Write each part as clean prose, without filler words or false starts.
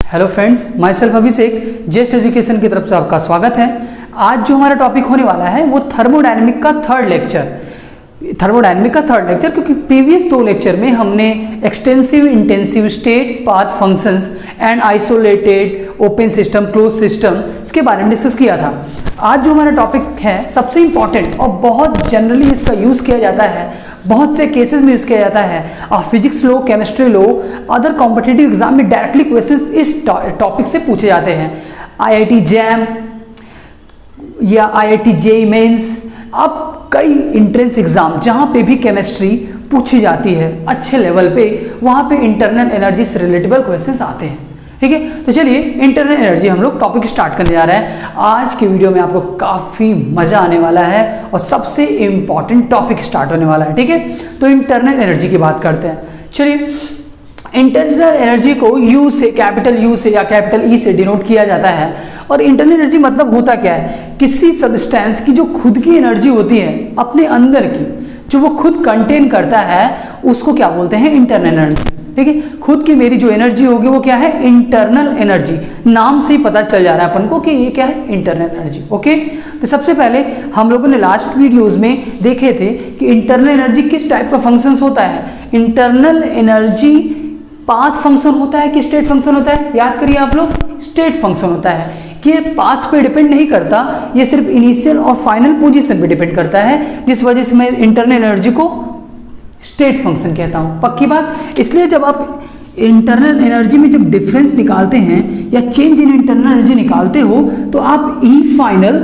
Hello friends, myself Abhishek, just education की तरफ से आपका स्वागत है। आज जो हमारा टॉपिक होने वाला है वो थर्मोडायनेमिक का थर्ड लेक्चर, क्योंकि प्रीवियस 2 लेक्चर में हमने extensive intensive state path functions and isolated open system close system इसके बारे में डिस्कस किया था। आज जो हमारा टॉपिक है सबसे इंपॉर्टेंट और बहुत जनरली इसका यूज़ किया जाता है, बहुत से केसेस में यूज़ किया जाता है। फिजिक्स लो, केमिस्ट्री लो, अदर कॉम्पिटिटिव एग्जाम में डायरेक्टली क्वेश्चंस इस टॉपिक से पूछे जाते हैं। IIT जैम या IIT जेईई मेंस, अब कई इंट्रेंस एग्जाम जहाँ पे भी केमिस्ट्री पूछी जाती है अच्छे लेवल पे, वहाँ पे इंटरनल एनर्जी से रिलेटेबल क्वेश्चंस आते हैं। ठीक है, तो चलिए इंटरनल एनर्जी हम लोग टॉपिक स्टार्ट करने जा रहे हैं। आज के वीडियो में आपको काफ़ी मज़ा आने वाला है और सबसे इम्पॉर्टेंट टॉपिक स्टार्ट होने वाला है। ठीक है, तो इंटरनल एनर्जी की बात करते हैं। चलिए, इंटरनल एनर्जी को यू से, कैपिटल यू से या कैपिटल ई से डिनोट किया जाता है। और इंटरनल एनर्जी मतलब होता क्या है? किसी सब्सटेंस की जो खुद की एनर्जी होती है, अपने अंदर की जो वो खुद कंटेन करता है, उसको क्या बोलते हैं? Internal energy. ठीक है, खुद की मेरी जो एनर्जी होगी वो क्या है? Internal energy. नाम से ही पता चल जा रहा है अपन को कि ये क्या है? Internal energy. ओके, तो सबसे पहले हम लोगों ने लास्ट वीडियोस में देखे थे कि इंटरनल एनर्जी किस टाइप का फंक्शंस होता है। इंटरनल एनर्जी पाथ फंक्शन होता है कि स्टेट फंक्शन होता है? याद करिए आप लोग, स्टेट फंक्शन होता है कि ये पाथ पे डिपेंड नहीं करता, ये सिर्फ इनिशियल और फाइनल पोजीशन पे डिपेंड करता है, जिस वजह से मैं इंटरनल एनर्जी को स्टेट फंक्शन कहता हूँ। पक्की बात। इसलिए जब आप इंटरनल एनर्जी में जब डिफरेंस निकालते हैं या चेंज इन इंटरनल एनर्जी निकालते हो तो आप ई फाइनल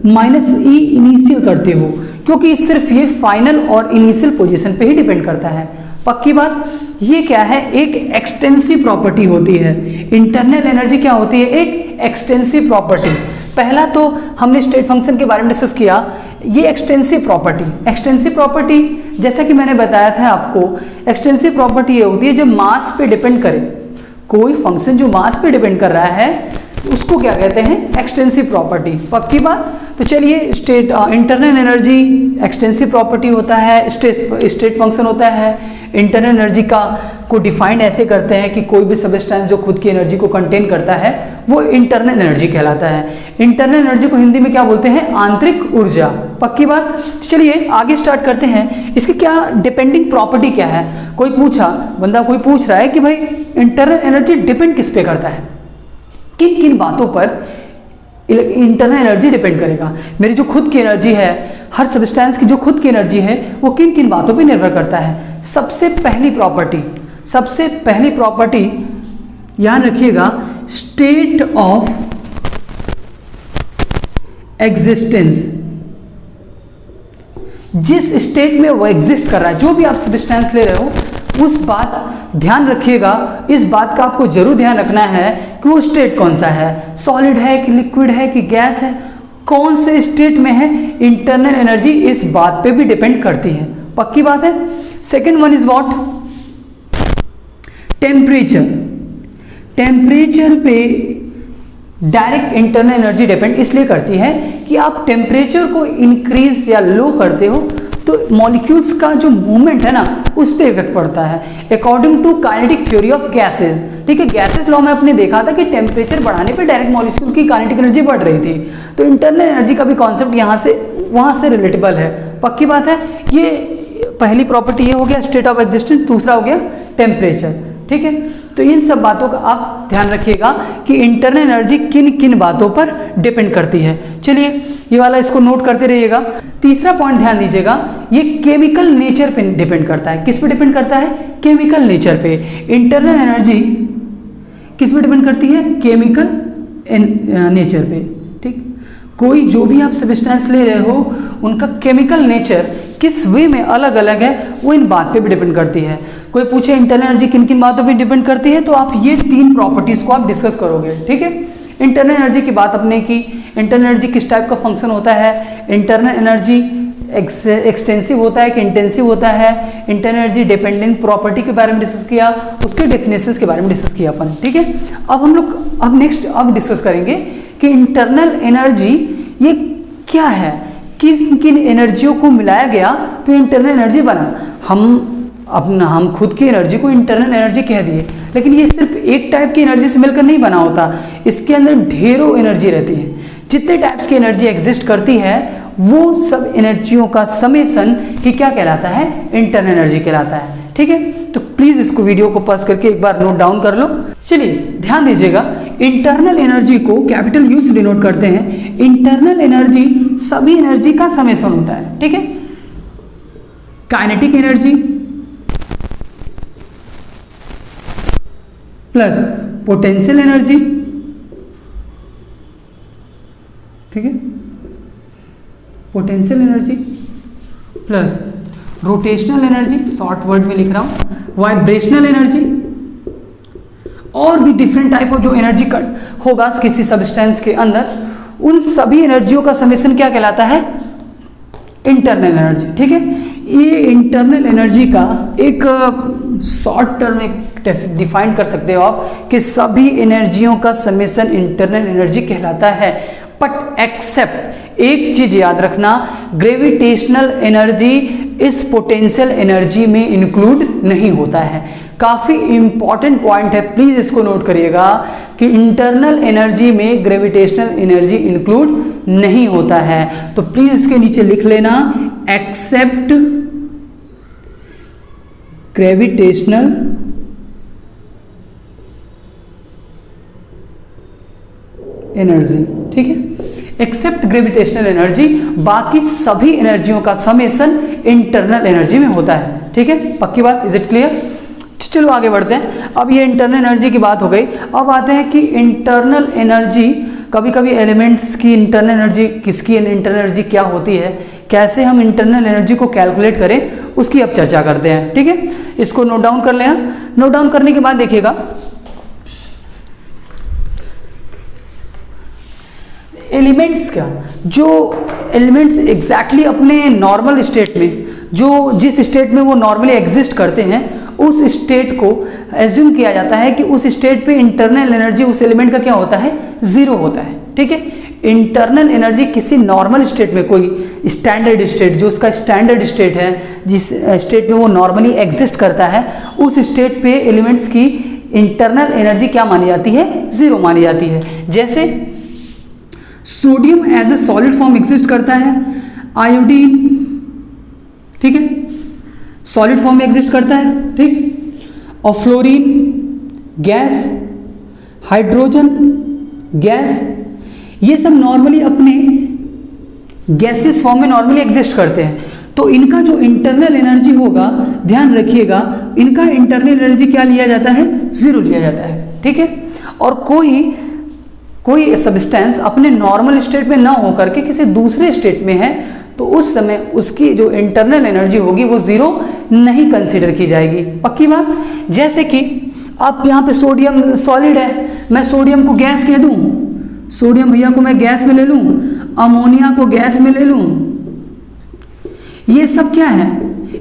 माइनस ई इनिशियल करते हो, क्योंकि सिर्फ ये फाइनल और इनिशियल पोजीशन पे ही डिपेंड करता है। पक्की बात। ये क्या है? एक एक्सटेंसिव प्रॉपर्टी होती है। इंटरनल एनर्जी क्या होती है? एक एक्सटेंसिव प्रॉपर्टी। पहला तो हमने स्टेट फंक्शन के बारे में डिस्कस किया। ये एक्सटेंसिव प्रॉपर्टी जैसा कि मैंने बताया था आपको, एक्सटेंसिव प्रॉपर्टी ये होती है जब मास पे डिपेंड करे। कोई फंक्शन जो मास पे डिपेंड कर रहा है उसको क्या कहते हैं? Extensive property. पक्की बात। तो चलिए, इंटरनल एनर्जी एक्सटेंसिव प्रॉपर्टी होता है, स्टेट फंक्शन होता है। इंटरनल एनर्जी को डिफाइंड ऐसे करते हैं कि कोई भी सब्सटेंस जो खुद की एनर्जी को कंटेन करता है वो इंटरनल एनर्जी कहलाता है। इंटरनल एनर्जी को हिंदी में क्या बोलते हैं? आंतरिक ऊर्जा। पक्की बात। चलिए आगे स्टार्ट करते हैं। इसकी क्या डिपेंडिंग प्रॉपर्टी क्या है? कोई पूछ रहा है कि भाई इंटरनल एनर्जी डिपेंड किस पे करता है, किन किन बातों पर इंटरनल एनर्जी डिपेंड करेगा। मेरी जो खुद की एनर्जी है, हर सब्सटेंस की जो खुद की एनर्जी है वो किन किन बातों पे निर्भर करता है। सबसे पहली प्रॉपर्टी याद रखिएगा, स्टेट ऑफ एग्जिस्टेंस। जिस स्टेट में वो एग्जिस्ट कर रहा है, जो भी आप सब्सटेंस ले रहे हो, उस बात ध्यान रखिएगा। इस बात का आपको जरूर ध्यान रखना है कि वो स्टेट कौन सा है, सॉलिड है कि लिक्विड है कि गैस है, कौन से स्टेट में है। इंटरनल एनर्जी इस बात पे भी डिपेंड करती है। पक्की बात है। Second one is what? Temperature पे डायरेक्ट इंटरनल एनर्जी डिपेंड इसलिए करती है कि आप टेम्परेचर को इंक्रीज या लो करते हो तो मॉलिक्यूल्स का जो मूवमेंट है ना, उस पर इफेक्ट पड़ता है। According to kinetic theory of gases. ठीक है, गैसेज लॉ में आपने देखा था कि टेम्परेचर बढ़ाने पे डायरेक्ट मॉलिक्यूल की काइनेटिक एनर्जी बढ़ रही थी। तो इंटरनल एनर्जी का भी कॉन्सेप्ट यहाँ से वहाँ से रिलेटेबल है। पक्की बात है। ये पहली प्रॉपर्टी ये हो गया स्टेट ऑफ एग्जिस्टेंस, दूसरा हो गया टेम्परेचर। ठीक है, तो इन सब बातों का आप ध्यान रखिएगा कि इंटरनल एनर्जी किन किन बातों पर डिपेंड करती है। चलिए, ये वाला इसको नोट करते रहिएगा। तीसरा पॉइंट ध्यान दीजिएगा, ये केमिकल नेचर पे डिपेंड करता है। किस पे डिपेंड करता है? केमिकल नेचर पे। इंटरनल एनर्जी किस पे डिपेंड करती है? केमिकल नेचर पे। ठीक, कोई जो भी आप सब्सटेंस ले रहे हो उनका केमिकल नेचर किस वे में अलग अलग है, वो इन बात पे भी डिपेंड करती है। कोई पूछे इंटरनल एनर्जी किन किन बातों पे डिपेंड करती है, तो आप ये 3 प्रॉपर्टीज को आप डिस्कस करोगे। ठीक है, इंटरनल एनर्जी की बात अपने की, इंटरनल एनर्जी किस टाइप का फंक्शन होता है, इंटरनल एनर्जी एक्सटेंसिव होता है कि इंटेंसिव होता है, इंटरनल एनर्जी डिपेंडेंट प्रॉपर्टी के बारे में डिस्कस किया, उसके डेफिनेशंस के बारे में डिस्कस किया अपन। ठीक है, अब हम लोग अब डिस्कस करेंगे कि इंटरनल एनर्जी ये क्या है, किन किन एनर्जियों को मिलाया गया तो इंटरनल एनर्जी बना। हम अपना हम खुद की एनर्जी को इंटरनल एनर्जी कह दिए, लेकिन ये सिर्फ एक टाइप की एनर्जी से मिलकर नहीं बना होता, इसके अंदर ढेरों एनर्जी रहती है। जितने टाइप्स की एनर्जी एग्जिस्ट करती है वो सब एनर्जियों का समेसन ही क्या कहलाता है, इंटरनल एनर्जी कहलाता है। ठीक है, तो प्लीज इसको वीडियो को पॉज करके एक बार नोट डाउन कर लो। चलिए ध्यान दीजिएगा, इंटरनल एनर्जी को कैपिटल यू से डिनोट करते हैं। इंटरनल एनर्जी सभी एनर्जी का समेसन होता है। ठीक है, kinetic energy plus potential energy, ठीक है, potential energy plus rotational energy, short word में लिख रहा हूं, वाइब्रेशनल एनर्जी, और भी डिफरेंट टाइप ऑफ जो एनर्जी कट होगा किसी सब्सटेंस के अंदर, उन सभी एनर्जियों का समेसन क्या कहलाता है, इंटरनल एनर्जी। ठीक है, ये इंटरनल एनर्जी का एक शॉर्ट टर्म एक डिफाइन कर सकते हो आप कि सभी एनर्जियों का समेसन इंटरनल एनर्जी कहलाता है। बट एक्सेप्ट एक चीज याद रखना, ग्रेविटेशनल एनर्जी इस पोटेंशियल एनर्जी में इंक्लूड नहीं होता है। काफी इंपॉर्टेंट पॉइंट है, प्लीज इसको नोट करिएगा कि इंटरनल एनर्जी में ग्रेविटेशनल एनर्जी इंक्लूड नहीं होता है। तो प्लीज इसके नीचे लिख लेना, एक्सेप्ट ग्रेविटेशनल एनर्जी। ठीक है, एक्सेप्ट ग्रेविटेशनल एनर्जी, बाकी सभी एनर्जियों का समेसन इंटरनल एनर्जी में होता है। ठीक है, पक्की बात, इज इट क्लियर? चलो आगे बढ़ते हैं। अब ये इंटरनल एनर्जी की बात हो गई, अब आते हैं कि इंटरनल एनर्जी, कभी कभी एलिमेंट्स की इंटरनल एनर्जी, किसकी इंटरनल एनर्जी क्या होती है, कैसे हम इंटरनल एनर्जी को कैलकुलेट करें, उसकी अब चर्चा करते हैं। ठीक है, इसको नोट डाउन कर लेना। नोट डाउन करने के बाद देखिएगा, एलिमेंट्स क्या, जो एलिमेंट्स एग्जैक्टली अपने नॉर्मल स्टेट में, जो जिस स्टेट में वो नॉर्मली एग्जिस्ट करते हैं, उस स्टेट को एज्यूम किया जाता है कि उस स्टेट पे इंटरनल एनर्जी उस एलिमेंट का क्या होता है, जीरो होता है। ठीक है, इंटरनल एनर्जी किसी नॉर्मल स्टेट में, कोई स्टैंडर्ड स्टेट, जो उसका स्टैंडर्ड स्टेट है, जिस स्टेट में वो नॉर्मली एग्जिस्ट करता है, उस स्टेट पे एलिमेंट्स की इंटरनल एनर्जी क्या मानी जाती है, जीरो मानी जाती है। जैसे sodium as a solid form exist करता है, आयोडीन, ठीक है, सॉलिड फॉर्म में एग्जिस्ट करता है, ठीक, और फ्लोरीन गैस, हाइड्रोजन गैस, ये सब नॉर्मली अपने गैसेस फॉर्म में नॉर्मली एग्जिस्ट करते हैं। तो इनका जो इंटरनल एनर्जी होगा, ध्यान रखिएगा, इनका इंटरनल एनर्जी क्या लिया जाता है, जीरो लिया जाता है। ठीक है, और कोई सब्सटेंस अपने नॉर्मल स्टेट में ना होकर के किसी दूसरे स्टेट में है, तो उस समय उसकी जो इंटरनल एनर्जी होगी वो जीरो नहीं कंसीडर की जाएगी। पक्की बात? जैसे कि आप यहाँ पे सोडियम सॉलिड है, मैं सोडियम को गैस कह दूँ, सोडियम भैया को मैं गैस में ले लूँ, अमोनिया को गैस में ले लूँ, ये सब क्या है,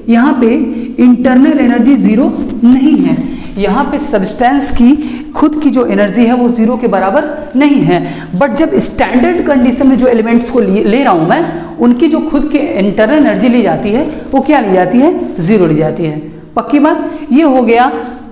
यहाँ पे इंटरनल एनर्जी जीरो नहीं है। यहाँ पे सब्सटेंस की खुद की जो एनर्जी है वो जीरो के बराबर नहीं है। बट जब स्टैंडर्ड कंडीशन में जो एलिमेंट्स को ले रहा हूँ मैं, उनकी जो खुद की इंटरनल एनर्जी ली जाती है वो क्या ली जाती है, जीरो ली जाती है। पक्की बात? ये हो गया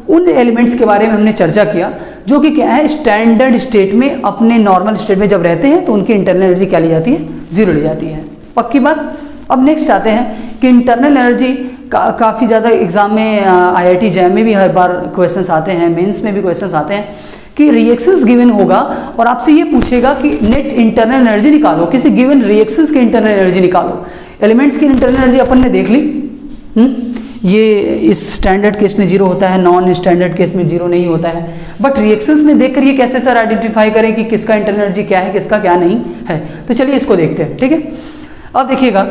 उन एलिमेंट्स के बारे में हमने चर्चा किया जो कि क्या है, स्टैंडर्ड स्टेट में, अपने नॉर्मल स्टेट में जब रहते हैं तो उनकी इंटरनल एनर्जी क्या ली जाती है, जीरो ली जाती है। पक्की बात? अब नेक्स्ट आते हैं कि इंटरनल एनर्जी काफ़ी ज़्यादा एग्जाम में, IIT जैम में भी हर बार क्वेश्चंस आते हैं, मेंस में भी क्वेश्चंस आते हैं कि रिएक्शंस गिवन होगा और आपसे ये पूछेगा कि नेट इंटरनल एनर्जी निकालो, किसी गिवन रिएक्शंस की इंटरनल एनर्जी निकालो। एलिमेंट्स की इंटरनल एनर्जी अपन ने देख ली, ये इस स्टैंडर्ड केस में जीरो होता है, नॉन स्टैंडर्ड केस में जीरो नहीं होता है। बट रिएक्शंस में देखकर ये कैसे सर आइडेंटिफाई करें कि किसका इंटरनल एनर्जी क्या है, किसका क्या नहीं है। तो चलिए इसको देखते हैं। ठीक है, अब देखिएगा,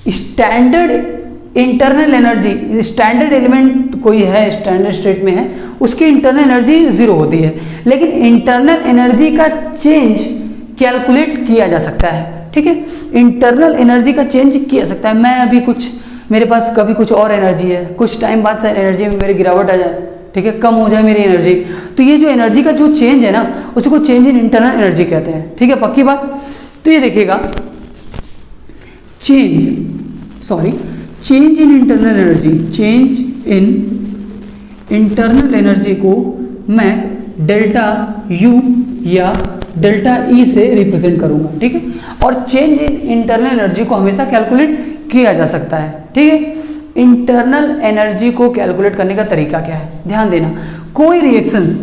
standard internal energy, standard element कोई है, स्टैंडर्ड स्टेट में है, उसकी इंटरनल एनर्जी जीरो होती है, लेकिन इंटरनल एनर्जी का चेंज कैलकुलेट किया जा सकता है। ठीक है, इंटरनल एनर्जी का चेंज किया जा सकता है। मैं अभी कुछ, मेरे पास कभी कुछ और एनर्जी है, कुछ टाइम बाद से एनर्जी में मेरी गिरावट आ जाए, ठीक है, कम हो जाए मेरी एनर्जी। तो ये जो एनर्जी का जो चेंज है ना, उसी को चेंज इन इंटरनल एनर्जी कहते हैं। ठीक है, पक्की बात। तो ये देखिएगा, change in internal energy, change in internal energy को मैं डेल्टा यू या डेल्टा ई से रिप्रेजेंट करूंगा। ठीक है, और चेंज इन इंटरनल एनर्जी को हमेशा कैलकुलेट किया जा सकता है। ठीक है, इंटरनल एनर्जी को कैलकुलेट करने का तरीका क्या है, ध्यान देना। कोई रिएक्शंस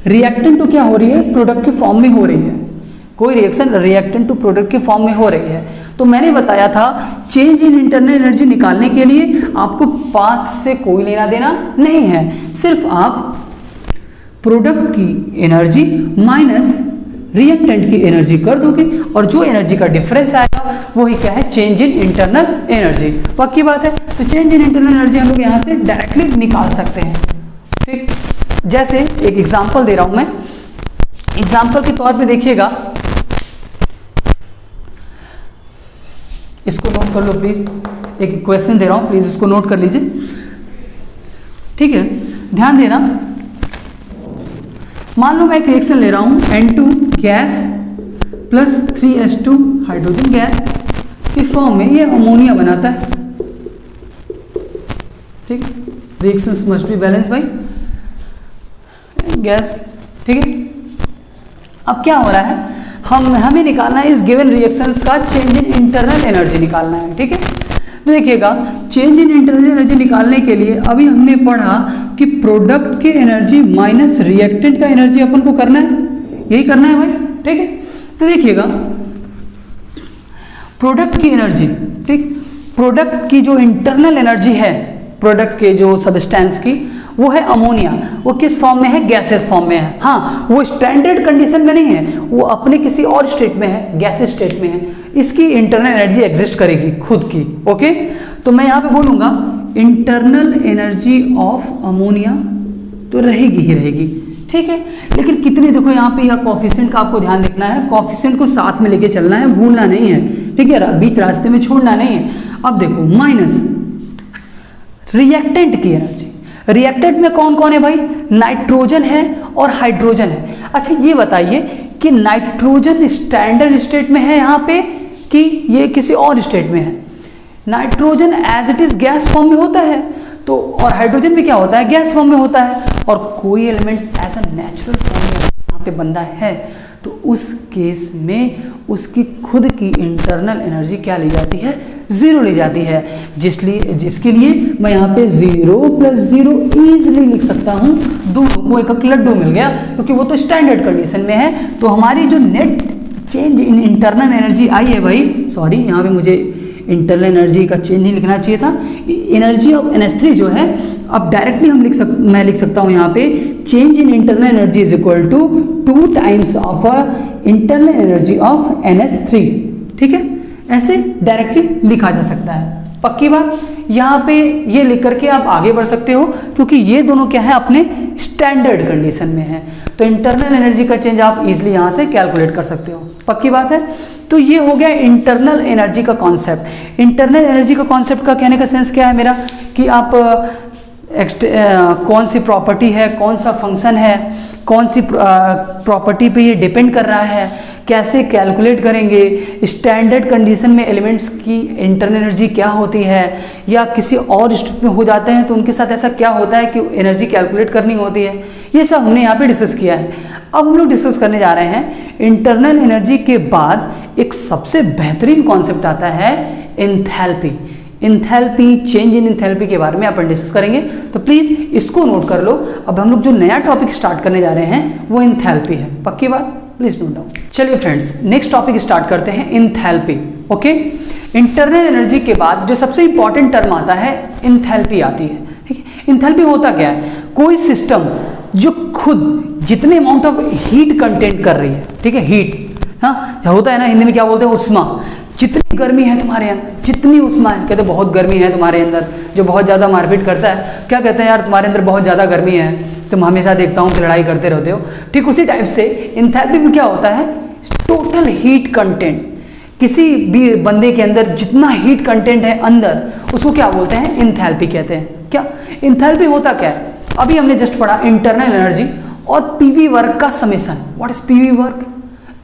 रिएक्टेंट टू क्या हो रही है, प्रोडक्ट के फॉर्म में हो रही है। कोई रिएक्शन रिएक्टेंट टू प्रोडक्ट के फॉर्म में हो रही है। तो मैंने बताया था चेंज इन इंटरनल एनर्जी निकालने के लिए आपको पाथ से कोई लेना देना नहीं है, सिर्फ आप प्रोडक्ट की एनर्जी माइनस रिएक्टेंट की एनर्जी कर दोगे और जो एनर्जी का डिफरेंस आएगा वही क्या है, चेंज इन इंटरनल एनर्जी। पक्की बात है। तो चेंज इन इंटरनल एनर्जी हम लोग यहाँ से डायरेक्टली निकाल सकते हैं। ठीक, जैसे एक एग्जांपल दे रहा हूं मैं। एग्जांपल के तौर पे देखिएगा, इसको नोट कर लो प्लीज, एक क्वेश्चन दे रहा हूं, प्लीज इसको नोट कर लीजिए। ठीक है, ध्यान देना। मान लो मैं एक रिएक्शन ले रहा हूं, N2 gas plus 3H2 hydrogen gas की फॉर्म में, ये अमोनिया बनाता है। ठीक, reactions must be balance by gas. ठीक है, अब क्या हो रहा है, हमें निकालना है इस गिवन रिएक्शंस का चेंज इन इंटरनल एनर्जी निकालना है। ठीक है, तो देखिएगा, चेंज इन इंटरनल एनर्जी निकालने के लिए अभी हमने पढ़ा कि प्रोडक्ट के एनर्जी माइनस रिएक्टेंट का एनर्जी अपन को करना है, यही करना है भाई। ठीक है, तो देखिएगा, प्रोडक्ट की एनर्जी, ठीक, प्रोडक्ट की जो इंटरनल एनर्जी है प्रोडक्ट के जो सब्सटेंस की, वो है अमोनिया। वो किस फॉर्म में है, गैसेस फॉर्म में है। हाँ, वो स्टैंडर्ड कंडीशन में नहीं है, वो अपने किसी और स्टेट में है, गैसेस स्टेट में है। इसकी इंटरनल एनर्जी एग्जिस्ट करेगी खुद की। ओके, तो मैं यहाँ पे बोलूँगा इंटरनल एनर्जी ऑफ अमोनिया तो रहेगी ही रहेगी। ठीक है, लेकिन कितनी, देखो यहाँ पे यह कॉफिशिएंट का आपको ध्यान रखना है, कॉफिशिएंट को साथ में लेके चलना है, भूलना नहीं है। ठीक है, बीच रास्ते में छोड़ना नहीं है। अब देखो, माइनस रिएक्टेंट की एनर्जी। रिएक्टेंट में कौन कौन है भाई, नाइट्रोजन है और हाइड्रोजन है। अच्छा ये बताइए कि नाइट्रोजन स्टैंडर्ड स्टेट में है यहाँ पे कि ये किसी और स्टेट में है। Nitrogen as it is gas form में होता है, तो और हाइड्रोजन में क्या होता है, गैस फॉर्म में होता है। और कोई element as a natural form में यहाँ पे बंदा है, तो उस केस में उसकी खुद की इंटरनल एनर्जी क्या ली जाती है, जीरो ली जाती है। जिसके लिए मैं यहाँ पे 0 + 0 ईजिली लिख सकता हूँ। दोनों को एक लड्डू मिल गया, क्योंकि वो तो स्टैंडर्ड कंडीशन में है। तो हमारी जो net change in internal energy आई है भाई, सॉरी यहाँ पे मुझे इंटरनल एनर्जी का चेंज नहीं लिखना चाहिए था, एनर्जी ऑफ NH3 जो है, अब डायरेक्टली मैं लिख सकता हूँ यहाँ पे change in internal energy is equal to 2 times of internal energy of NH3। ठीक है, ऐसे डायरेक्टली लिखा जा सकता है। पक्की बात। यहाँ पे ये लिख करके आप आगे बढ़ सकते हो, क्योंकि ये दोनों क्या है, अपने स्टैंडर्ड कंडीशन में है। तो इंटरनल एनर्जी का चेंज आप इजीली यहाँ से कैलकुलेट कर सकते हो। पक्की बात है। तो ये हो गया इंटरनल एनर्जी का कॉन्सेप्ट। इंटरनल एनर्जी का कॉन्सेप्ट का कहने का सेंस क्या है मेरा, कि आप कौन सी प्रॉपर्टी है, कौन सा फंक्शन है, कौन सी प्रॉपर्टी पे ये डिपेंड कर रहा है, कैसे कैलकुलेट करेंगे, स्टैंडर्ड कंडीशन में एलिमेंट्स की इंटरनल एनर्जी क्या होती है, या किसी और स्टेट में हो जाते हैं तो उनके साथ ऐसा क्या होता है कि एनर्जी कैलकुलेट करनी होती है। ये सब हमने यहाँ पे डिस्कस किया है। अब हम लोग डिस्कस करने जा रहे हैं इंटरनल एनर्जी के बाद एक सबसे बेहतरीन कॉन्सेप्ट आता है enthalpy. Enthalpy, change in enthalpy के बारे में अपन डिस्कस करेंगे, तो प्लीज़ इसको नोट कर लो। अब हम लोग जो नया टॉपिक स्टार्ट करने जा रहे हैं वो एंथैल्पी है। पक्की बात, प्लीज नोट डाउन। चलिए फ्रेंड्स, नेक्स्ट टॉपिक स्टार्ट करते हैं, एंथैल्पी। ओके, इंटरनल एनर्जी के बाद जो सबसे इंपॉर्टेंट टर्म आता है एंथैल्पी आती है। ठीक है, एंथैल्पी होता क्या है, कोई सिस्टम जो खुद जितने अमाउंट ऑफ हीट कंटेंट कर रही है, ठीक है, हीट, हाँ होता है ना, हिंदी में क्या बोलते हैं, उष्मा। जितनी गर्मी है तुम्हारे अंदर, जितनी उष्मा है, कहते बहुत गर्मी है तुम्हारे अंदर। जो बहुत ज़्यादा मारपीट करता है, क्या कहते हैं, यार तुम्हारे अंदर बहुत ज़्यादा गर्मी है, तुम हमेशा देखता हूँ कि लड़ाई करते रहते हो। ठीक उसी टाइप से एंथैल्पी में क्या होता है, टोटल हीट कंटेंट। किसी भी बंदे के अंदर जितना हीट कंटेंट है अंदर, उसको क्या बोलते हैं, एंथैल्पी कहते हैं। क्या एंथैल्पी होता क्या है, अभी हमने जस्ट पढ़ा इंटरनल एनर्जी और पीवी वर्क का summation. What is PV work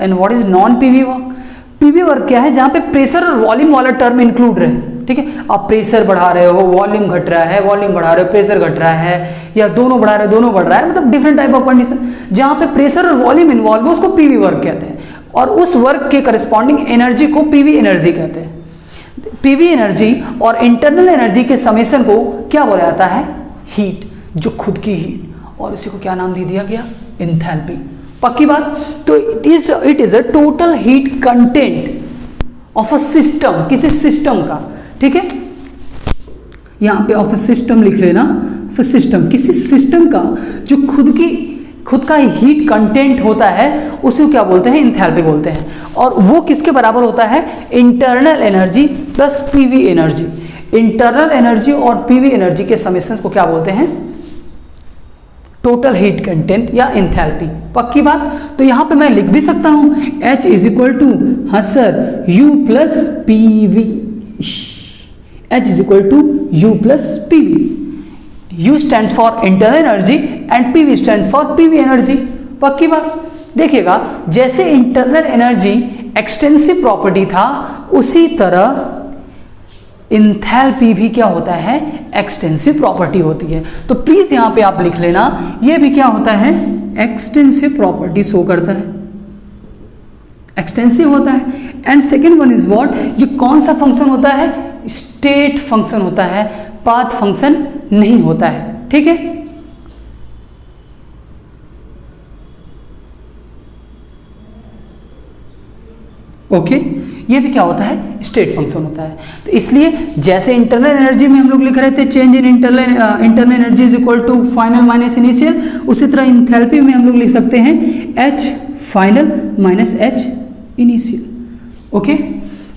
and what is non PV work? PV work क्या है? जहां पे प्रेशर और वॉल्यूम वाला टर्म इंक्लूड रहे, ठीक है। आप प्रेशर बढ़ा रहे हो, वॉल्यूम घट रहा है, वॉल्यूम बढ़ा रहे हो, प्रेशर घट रहा है, या दोनों बढ़ा रहे हो, दोनों बढ़ रहा है, मतलब डिफरेंट टाइप ऑफ कंडीशन जहां पे प्रेशर और वॉल्यूम इन्वॉल्व है उसको पीवी वर्क कहते हैं, और उस वर्क के करस्पॉन्डिंग एनर्जी को पीवी एनर्जी कहते हैं। पीवी एनर्जी और इंटरनल एनर्जी के समेशन को क्या बोला जाता है? हीट, जो खुद की हीट, और इसी को क्या नाम दे दिया गया? एंथैल्पी। पक्की बात। तो it is a total heat content of a system, किसी सिस्टम का, ठीक है। यहां पे ऑफ अ सिस्टम लिख लेना, ऑफ अ सिस्टम, किसी सिस्टम का जो खुद का हीट कंटेंट होता है उसे क्या बोलते हैं? एंथैल्पी बोलते हैं। और वो किसके बराबर होता है? Internal energy plus PV energy. Internal energy और पीवी एनर्जी के समेशन को क्या बोलते हैं? टोटल हीट कंटेंट या एंथैल्पी। पक्की बात। तो यहां पे मैं लिख भी सकता हूं H इज इक्वल टू, हाँ sir, U plus PV. H is equal to U plus PV. U stand for internal energy and PV stand for PV energy. पक्की बात। देखिएगा, जैसे इंटरनल एनर्जी एक्सटेंसिव प्रॉपर्टी था उसी तरह इंथैल्पी भी क्या होता है? एक्सटेंसिव प्रॉपर्टी होती है। तो प्लीज यहां पे आप लिख लेना, ये भी क्या होता है? एक्सटेंसिव प्रॉपर्टी शो करता है, एक्सटेंसिव होता है। And second one is what? ये कौन सा फंक्शन होता है? स्टेट फंक्शन होता है, पाथ फंक्शन नहीं होता है, ठीक है। ओके, ये भी क्या होता है? स्टेट फंक्शन होता है। तो इसलिए जैसे इंटरनल एनर्जी में हम लोग लिख रहे थे change in internal energy is equal to final minus initial, उसी तरह इंथैल्पी में हम लोग लिख सकते हैं H final minus H initial. Okay,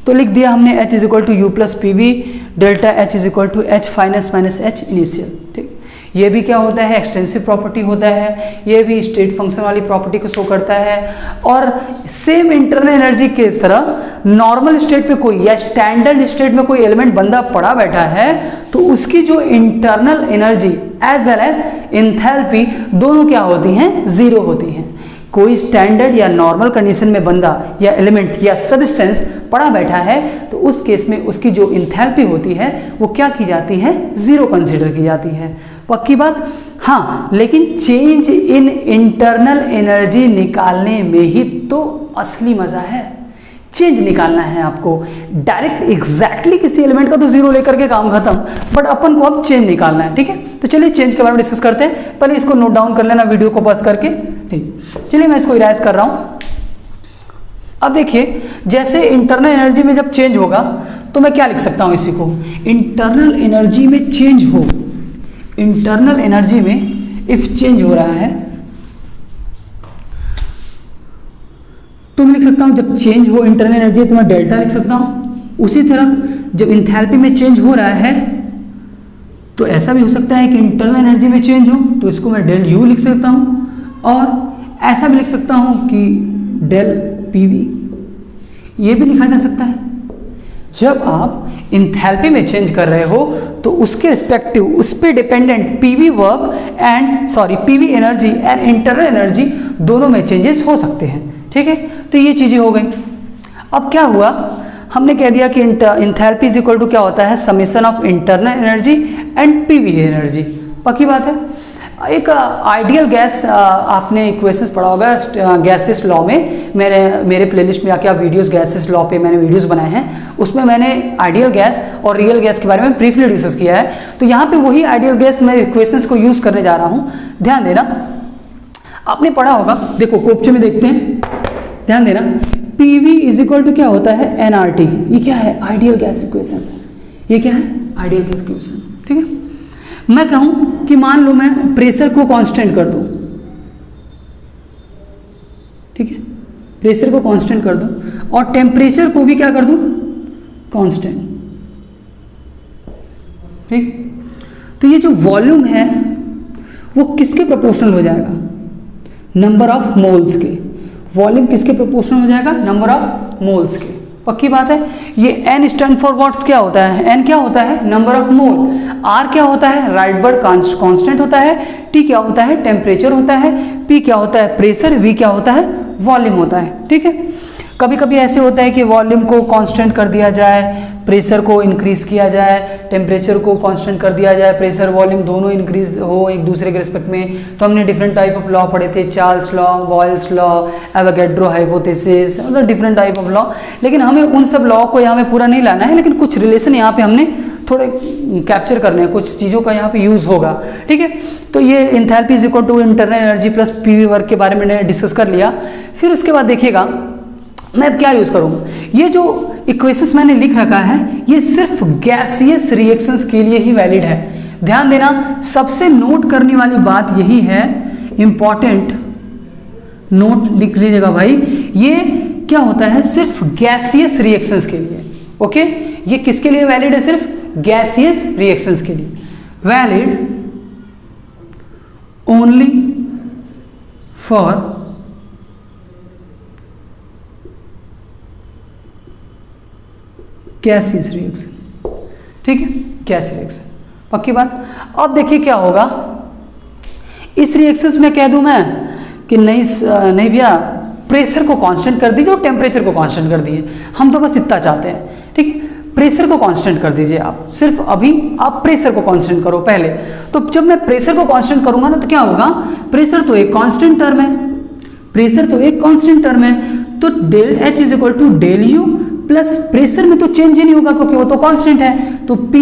तो लिख दिया हमने H is equal to U plus P V delta H is equal to H final minus H initial, ठीक। ये भी क्या होता है? एक्सटेंसिव प्रॉपर्टी होता है, ये भी स्टेट फंक्शन वाली प्रॉपर्टी को शो करता है। और सेम इंटरनल एनर्जी की तरह नॉर्मल स्टेट पे कोई या स्टैंडर्ड स्टेट में कोई एलिमेंट बंदा पड़ा बैठा है तो उसकी जो internal energy as well as enthalpy दोनों क्या होती हैं? जीरो होती हैं। कोई स्टैंडर्ड या नॉर्मल कंडीशन में बंदा या एलिमेंट या सब्सटेंस पड़ा बैठा है तो उस केस में उसकी जो एंथैल्पी होती है वो क्या की जाती है? जीरो कंसीडर की जाती है। पक्की बात। हाँ, लेकिन चेंज इन इंटरनल एनर्जी निकालने में ही तो असली मजा है। चेंज निकालना है आपको, डायरेक्ट एग्जैक्टली किसी एलिमेंट का तो जीरो लेकर के काम खत्म, बट अपन को अब चेंज निकालना है, ठीक है। तो चलिए चेंज के बारे में डिस्कस करते हैं। पहले इसको नोट डाउन कर लेना वीडियो को पॉज करके, ठीक। चलिए मैं इसको इरेज कर रहा हूं। अब देखिए, जैसे इंटरनल एनर्जी में जब चेंज होगा तो मैं क्या लिख सकता हूं इसी को? इंटरनल एनर्जी में चेंज हो, इंटरनल एनर्जी में इफ चेंज हो रहा है तो मैं लिख सकता हूं जब चेंज हो इंटरनल एनर्जी तो मैं डेल्टा लिख सकता हूं। उसी तरह जब एंथैल्पी में चेंज हो रहा है तो ऐसा भी हो सकता है कि इंटरनल एनर्जी में चेंज हो तो इसको मैं डेल यू लिख सकता हूं, और ऐसा भी लिख सकता हूं कि डेल पीवी, ये भी लिखा जा सकता है। जब आप एंथैल्पी में चेंज कर रहे हो तो उसके रिस्पेक्टिव उस पर dependent PV PV energy and internal energy दोनों में चेंजेस हो सकते हैं, ठीक है। तो ये चीजें हो गई। अब क्या हुआ? हमने कह दिया कि एंथैल्पी इज इक्वल टू क्या होता है? Summation of internal energy and PV energy. पक्की बात है। एक आइडियल गैस, आपने इक्वेशंस पढ़ा होगा गैसेस लॉ में, मेरे प्लेलिस्ट में आके आप वीडियोस गैसेस लॉ पे मैंने वीडियोस बनाए हैं, उसमें मैंने आइडियल गैस और रियल गैस के बारे में ब्रीफली डिस्कस किया है। तो यहाँ पे वही आइडियल गैस मैं इक्वेशंस को यूज करने जा रहा हूँ। ध्यान देना, आपने पढ़ा होगा, देखो कोपचे में देखते हैं, ध्यान देना। पीवी इज इक्वल टू क्या होता है? एनआरटी। ये क्या है? आइडियल गैस इक्वेशन है। ये क्या है? आइडियल गैस इक्वेशन, ठीक है। मैं कहूं कि मान लो मैं प्रेशर को कांस्टेंट कर दूं, ठीक है, प्रेशर को कांस्टेंट कर दूं और टेम्परेचर को भी क्या कर दूं? कांस्टेंट, ठीक। तो ये जो वॉल्यूम है वो किसके प्रोपोर्शनल हो जाएगा? नंबर ऑफ मोल्स के। वॉल्यूम किसके प्रोपोर्शनल हो जाएगा? नंबर ऑफ मोल्स के। पक्की बात है। ये एन स्टैंड फॉर व्हाट्स क्या होता है, एन क्या होता है, नंबर ऑफ मोल, आर क्या होता है, राइडबर्ग कांस्टेंट होता है, टी क्या होता है, टेम्परेचर होता है, पी क्या होता है, प्रेशर, वी क्या होता है, वॉल्यूम होता है। ठीक है, कभी कभी ऐसे होता है कि वॉल्यूम को कांस्टेंट कर दिया जाए, प्रेशर को इंक्रीज किया जाए, टेम्परेचर को कांस्टेंट कर दिया जाए, प्रेशर वॉल्यूम दोनों इंक्रीज हो एक दूसरे के रिस्पेक्ट में। तो हमने डिफरेंट टाइप ऑफ लॉ पढ़े थे, Charles law, Boyle's law, Avogadro hypothesis, मतलब डिफरेंट टाइप ऑफ लॉ। लेकिन हमें उन सब लॉ को यहाँ पे पूरा नहीं लाना है, लेकिन कुछ रिलेशन यहाँ पे हमने थोड़े कैप्चर करने हैं, कुछ चीज़ों का यहाँ पे यूज़ होगा। ठीक है, तो ये enthalpy is equal to internal energy plus PV work के बारे में डिस्कस कर लिया। फिर उसके बाद देखिएगा मैं क्या यूज़ करूँगा, ये जो इक्वेशंस मैंने लिख रखा है ये सिर्फ गैसियस रिएक्शंस के लिए ही वैलिड है। ध्यान देना, सबसे नोट करने वाली बात यही है, इंपॉर्टेंट नोट लिख लीजिएगा भाई, ये क्या होता है, सिर्फ गैसियस रिएक्शंस के लिए। ओके, ये किसके लिए वैलिड है, सिर्फ गैसियस रिएक्शंस के लिए valid only for gaseous reaction. ठीक है, गैस रिएक्शन, पक्की बात। अब देखिए क्या होगा, इस रिएक्शंस में कह दूं मैं कि नहीं भैया प्रेशर को कांस्टेंट कर दीजिए और टेम्परेचर को कांस्टेंट कर दीजिए, हम तो बस इतना चाहते हैं। ठीक है, प्रेशर को कांस्टेंट कर दीजिए आप, सिर्फ अभी आप प्रेशर को कांस्टेंट करो पहले। तो जब मैं प्रेशर को कांस्टेंट करूंगा ना तो क्या होगा, प्रेशर तो एक कांस्टेंट टर्म है, प्रेशर तो एक कांस्टेंट टर्म है, तो del H is equal to del U plus pressure में तो चेंज ही नहीं होगा क्योंकि वो तो कांस्टेंट है, तो P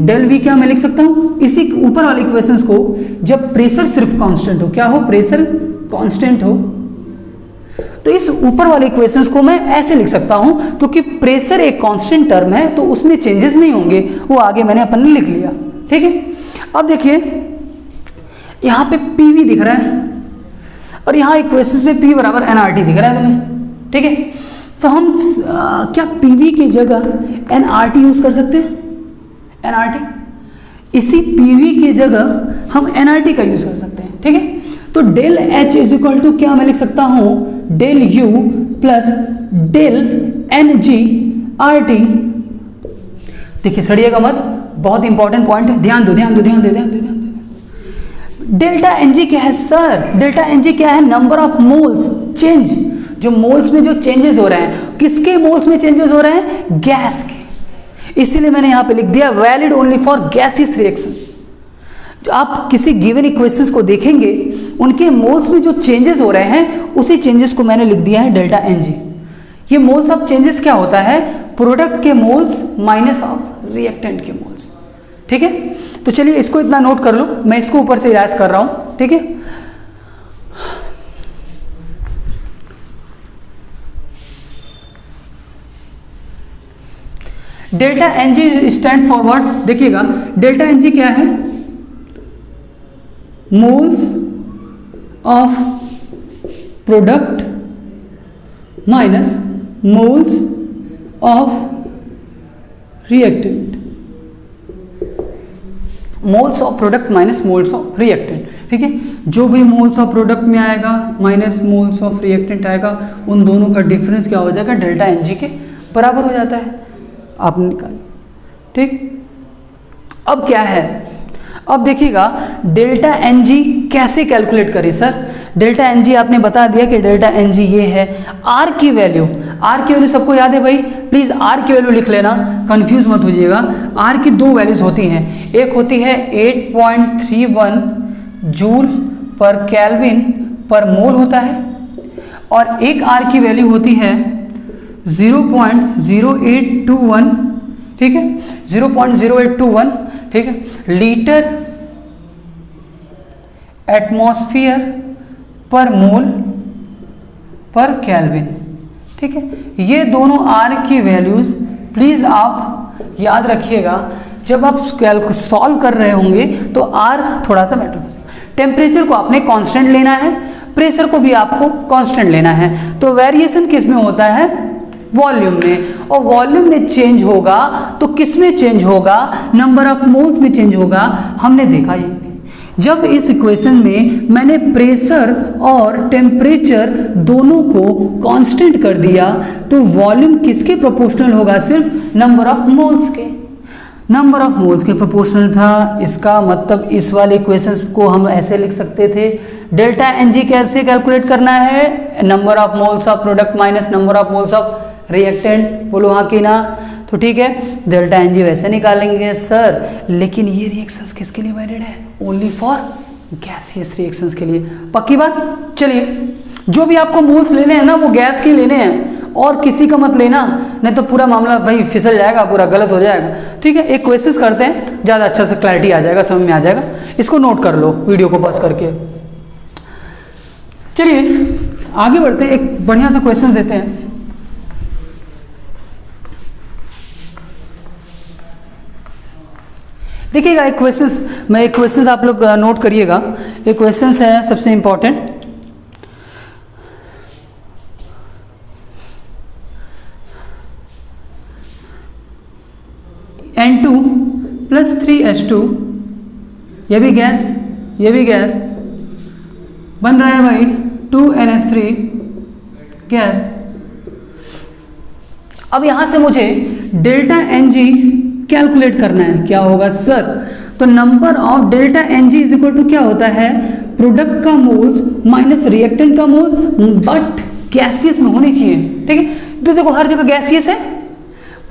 डेल V क्या मैं लिख सकता हूँ, इसी ऊपर वाले इक्वेशंस को जब प्रेशर सिर्फ कांस्टेंट हो, क्या हो, प्रेशर कांस्टेंट हो, तो इस ऊपर वाले इक्वेशंस को मैं ऐसे लिख सकता हूं क्योंकि प्रेशर एक कांस्टेंट टर्म है तो उसमें चेंजेस नहीं होंगे, वो आगे मैंने अपन ने लिख लिया। ठीक है, अब देखिए यहां पे PV दिख रहा है और यहां इक्वेशंस में P बराबर nRT दिख रहा है तुम्हें। ठीक है, तो हम क्या PV की जगह nRT यूज कर सकते हैं, nRT, इसी PV की जगह हम nRT का यूज कर सकते हैं। ठीक है, तो del H is equal to क्या मैं लिख सकता हूं, del U plus del NG RT। देखिए सड़िएगा मत, बहुत इंपॉर्टेंट पॉइंट है, ध्यान दो ध्यान दो ध्यान दो ध्यान दो ध्यान दो। डेल्टा NG क्या है सर, डेल्टा NG क्या है, नंबर ऑफ मोल्स चेंज, जो मोल्स में जो चेंजेस हो रहे हैं, किसके मोल्स में चेंजेस हो रहे हैं, गैस के। इसीलिए मैंने यहां पे लिख दिया valid only for gaseous reaction. जो आप किसी गिवन इक्वेशंस को देखेंगे उनके मोल्स में जो चेंजेस हो रहे हैं उसी चेंजेस को मैंने लिख दिया है डेल्टा NG। ये मोल्स ऑफ चेंजेस क्या होता है, प्रोडक्ट के मोल्स माइनस ऑफ रिएक्टेंट के मोल्स। ठीक है, तो चलिए इसको इतना नोट कर लो, मैं इसको ऊपर से इलाज कर रहा हूं। ठीक है, delta NG stand for what, देखिएगा डेल्टा NG क्या है, moles of product minus moles of reactant, moles of product minus moles of reactant. ठीक है, जो भी मोल्स ऑफ प्रोडक्ट में आएगा माइनस मोल्स ऑफ रिएक्टेंट आएगा, उन दोनों का डिफरेंस क्या हो जाएगा, डेल्टा NG के बराबर हो जाता है, आपने निकाल। ठीक, अब क्या है, अब देखिएगा डेल्टा NG कैसे कैलकुलेट करें सर, डेल्टा NG आपने बता दिया कि डेल्टा NG ये है, R की वैल्यू, R की वैल्यू सबको याद है भाई, प्लीज R की वैल्यू लिख लेना, कंफ्यूज मत होइएगा। R की दो वैल्यूज होती हैं, एक होती है 8.31 जूल पर केल्विन पर मोल होता है, और एक R की वैल्यू होती है 0.0821, ठीक है, 0.0821, ठीक है, लीटर एटमॉस्फेयर पर मोल पर केल्विन। ठीक है, ये दोनों R की वैल्यूज प्लीज आप याद रखिएगा, जब आप सॉल्व कर रहे होंगे तो R थोड़ा सा मैटर करेगा। टेम्परेचर को आपने कांस्टेंट लेना है, प्रेशर को भी आपको कांस्टेंट लेना है, तो वेरिएशन किस में होता है, वॉल्यूम में, और वॉल्यूम में चेंज होगा तो किस में चेंज होगा, नंबर ऑफ मोल्स में चेंज होगा। हमने देखा जब इस इक्वेशन में मैंने प्रेशर और टेम्परेचर दोनों को कांस्टेंट कर दिया तो वॉल्यूम किसके प्रोपोर्शनल होगा? सिर्फ नंबर ऑफ मोल्स के, नंबर ऑफ मोल्स के प्रोपोर्शनल था। इसका मतलब इस वाले इक्वेशंस को हम ऐसे लिख सकते थे, डेल्टा एन जी कैसे कैलकुलेट करना है? Number of moles of product minus number of moles of reactant. बोलो हाँ कि ना? तो ठीक है, डेल्टा एन जी वैसे निकालेंगे सर, लेकिन ये रिएक्शंस किसके लिए वैलिड है? ओनली फॉर गैसियस रिएक्शंस के लिए। पक्की बात? चलिए, जो भी आपको मोल्स लेने हैं ना वो गैस के लेने हैं और किसी का मत लेना, नहीं तो पूरा मामला भाई फिसल जाएगा, पूरा गलत हो जाएगा। ठीक है, एक कोशिश करते हैं, ज़्यादा अच्छा से क्लैरिटी आ जाएगा, समझ में आ जाएगा। इसको नोट कर लो वीडियो को पॉज करके। चलिए आगे बढ़ते हैं, एक बढ़िया सा क्वेश्चन देते हैं। देखिएगा एक क्वेश्चंस आप लोग नोट करिएगा। एक क्वेश्चंस है सबसे इंपॉर्टेंट, N2 प्लस 3H2, ये भी गैस बन रहा है भाई 2NH3 गैस। अब यहां से मुझे डेल्टा Ng कैलकुलेट करना है। क्या होगा सर? तो number of delta Ng is equal to क्या होता है? प्रोडक्ट का मोल्स माइनस रिएक्टेंट का मोल्स, बट गैसियस में होनी चाहिए। ठीक है, तो देखो हर जगह गैसियस है।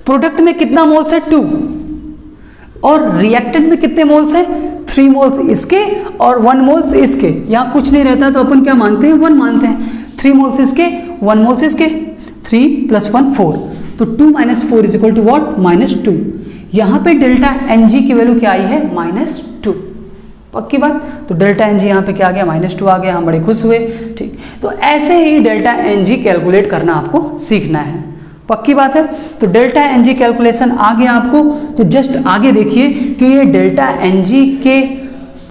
प्रोडक्ट में कितना मोल्स है? 2, और रिएक्टेंट में कितने मोल्स हैं? 3 मोल्स इसके और 1 मोल्स इसके। यहाँ कुछ नहीं रहता तो अपन क्या मानते हैं? 1 मानते हैं। 3 मोल्स इसके, 1 मोल्स इसके, 3 + 1 4, तो 2 - 4 इज इक्वल टू वॉट? -2। यहाँ पे डेल्टा Ng की वैल्यू क्या आई है? -2। पक्की बात? तो डेल्टा Ng यहाँ पे क्या आ गया? -2 आ गया। हम बड़े खुश हुए। ठीक, तो ऐसे ही डेल्टा Ng कैलकुलेट करना आपको सीखना है। पक्की बात है? तो डेल्टा Ng कैलकुलेशन आ गया आपको। तो जस्ट आगे देखिए कि ये डेल्टा Ng के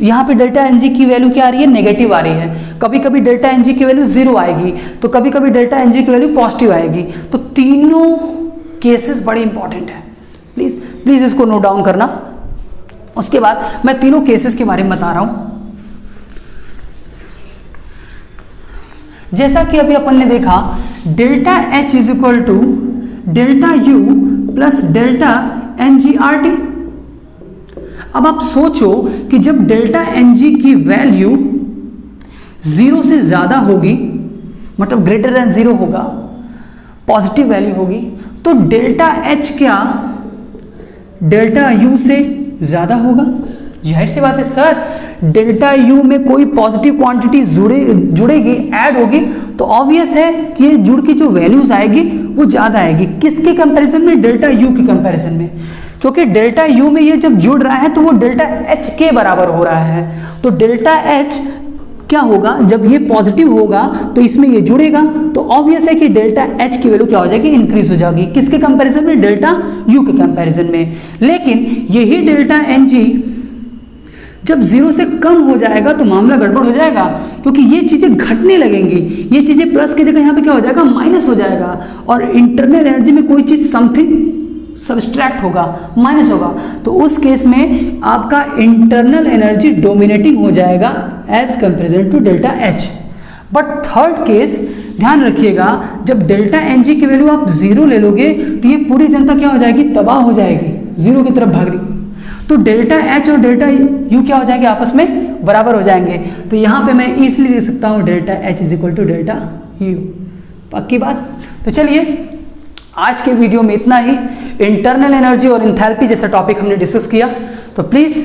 यहाँ पे डेल्टा Ng की वैल्यू क्या आ रही है? नेगेटिव आ रही है। कभी कभी डेल्टा Ng की वैल्यू 0 आएगी, तो कभी कभी डेल्टा Ng की वैल्यू पॉजिटिव आएगी। तो तीनों केसेस बड़े इंपॉर्टेंट है, प्लीज इसको नोट डाउन करना। उसके बाद मैं तीनों केसेस के बारे में बता रहा हूं। जैसा कि अभी अपन ने देखा, delta H is equal to delta U plus delta NgRT। अब आप सोचो कि जब डेल्टा Ng की वैल्यू 0 से ज्यादा होगी, मतलब ग्रेटर देन 0 होगा, पॉजिटिव वैल्यू होगी, तो डेल्टा H क्या डेल्टा U से ज्यादा होगा? जाहिर सी बात है सर, डेल्टा U में कोई पॉजिटिव क्वांटिटी जुड़ेगी, ऐड होगी, तो ऑब्वियस है कि ये जुड़ की जो वैल्यूज आएगी वो ज्यादा आएगी। किसके कंपैरिजन में? डेल्टा U के कंपैरिजन में। क्योंकि डेल्टा U में ये जब जुड़ रहा है तो वो डेल्टा H के बराबर हो रहा है। तो डेल्टा H क्या होगा? जब ये पॉजिटिव होगा तो इसमें ये जुड़ेगा, तो ऑब्वियस है कि डेल्टा H की वैल्यू क्या हो जाएगी? इंक्रीज हो जाएगी। किसके कंपैरिजन में? डेल्टा U के कंपैरिजन में। लेकिन यही डेल्टा Ng जब 0 से कम हो जाएगा तो मामला गड़बड़ हो जाएगा, क्योंकि ये चीजें घटने लगेंगी। ये चीजें प्लस की जगह यहाँ पे क्या हो जाएगा? माइनस हो जाएगा, और इंटरनल एनर्जी में कोई चीज समथिंग सब्सट्रैक्ट होगा, माइनस होगा। तो उस केस में आपका इंटरनल एनर्जी डोमिनेटिंग हो जाएगा as comparison to delta H। But third case ध्यान रखिएगा, जब डेल्टा Ng की वैल्यू आप 0 ले लोगे तो ये पूरी जनता क्या हो जाएगी? तबाह हो जाएगी, 0 की तरफ भाग रही। तो डेल्टा H और डेल्टा U क्या हो जाएंगे? आपस में बराबर हो जाएंगे। तो यहाँ पे मैं इजीली लिख सकता हूँ delta H is equal to delta U। पक्की बात? तो चलिए आज के वीडियो में इतना ही। इंटरनल एनर्जी और इंथैल्पी जैसा टॉपिक हमने डिस्कस किया, तो प्लीज़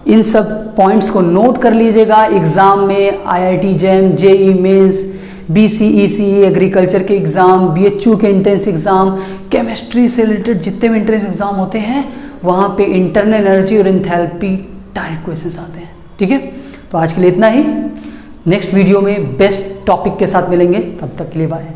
इन सब पॉइंट्स को नोट कर लीजिएगा। एग्जाम में IIT JEM, JEE mains, BCE CE agriculture के एग्ज़ाम, BHU के एंट्रेंस एग्ज़ाम, केमिस्ट्री से रिलेटेड जितने भी एंट्रेंस एग्ज़ाम होते हैं वहाँ पे इंटरनल एनर्जी और इंथैल्पी डायरेक्ट क्वेश्चंस आते हैं। ठीक है, तो आज के लिए इतना ही। नेक्स्ट वीडियो में बेस्ट टॉपिक के साथ मिलेंगे, तब तक के लिए बाय।